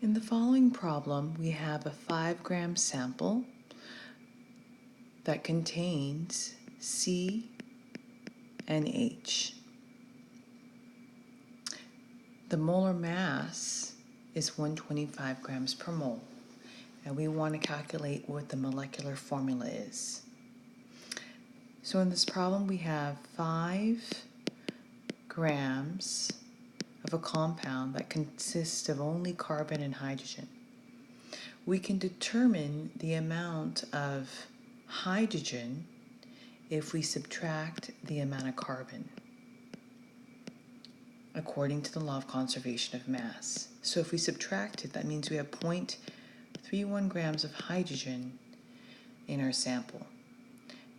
In the following problem, we have a 5-gram sample that contains C and H. The molar mass is 125 grams per mole, and we want to calculate what the molecular formula is. So in this problem, we have 5 grams of a compound that consists of only carbon and hydrogen. We can determine the amount of hydrogen if we subtract the amount of carbon, according to the law of conservation of mass. So if we subtract it, that means we have 0.31 grams of hydrogen in our sample.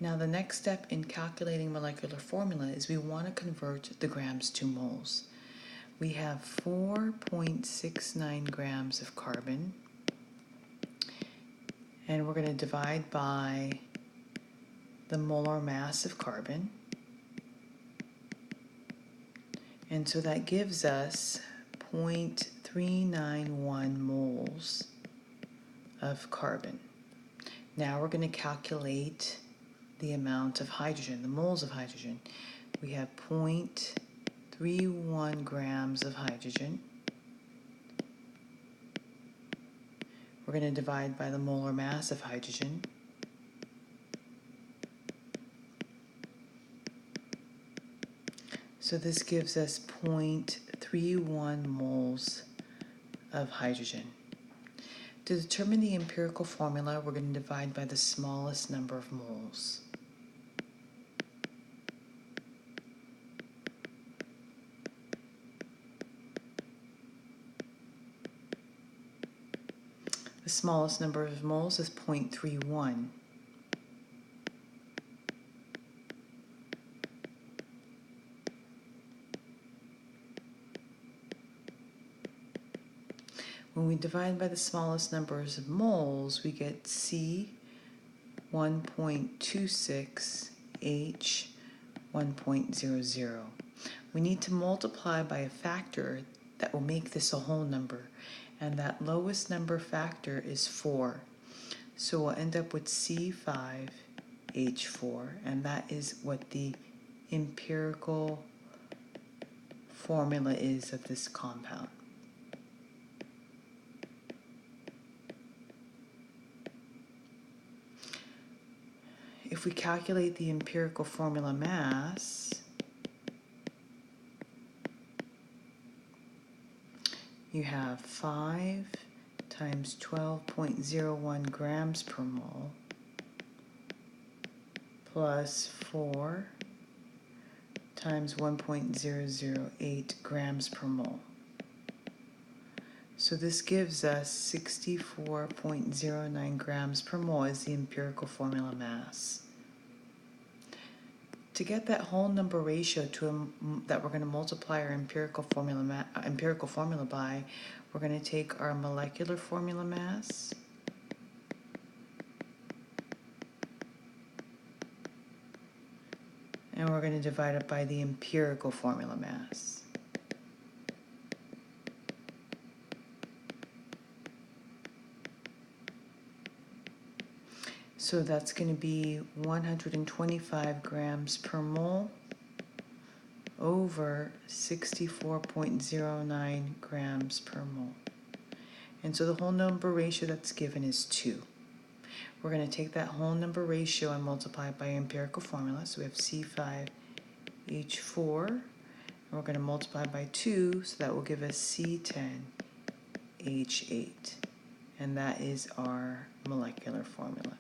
Now the next step in calculating molecular formula is we want to convert the grams to moles. We have 4.69 grams of carbon, and we're going to divide by the molar mass of carbon. And so that gives us 0.391 moles of carbon. Now we're going to calculate the amount of hydrogen, the moles of hydrogen. We have 0.31 grams of hydrogen. We're going to divide by the molar mass of hydrogen. So this gives us 0.31 moles of hydrogen. To determine the empirical formula, we're going to divide by the smallest number of moles. The smallest number of moles is 0.31. When we divide by the smallest numbers of moles, we get C 1.26, H 1.00. We need to multiply by a factor that will make this a whole number, and that lowest number factor is 4. So we'll end up with C5H4, and that is what the empirical formula is of this compound. If we calculate the empirical formula mass, you have 5 times 12.01 grams per mole plus 4 times 1.008 grams per mole. So this gives us 64.09 grams per mole as the empirical formula mass. To get that whole number ratio that we're going to multiply our empirical formula by, we're going to take our molecular formula mass and we're going to divide it by the empirical formula mass. So that's going to be 125 grams per mole over 64.09 grams per mole. And so the whole number ratio that's given is 2. We're going to take that whole number ratio and multiply it by empirical formula. So we have C5H4, and we're going to multiply by 2, so that will give us C10H8. And that is our molecular formula.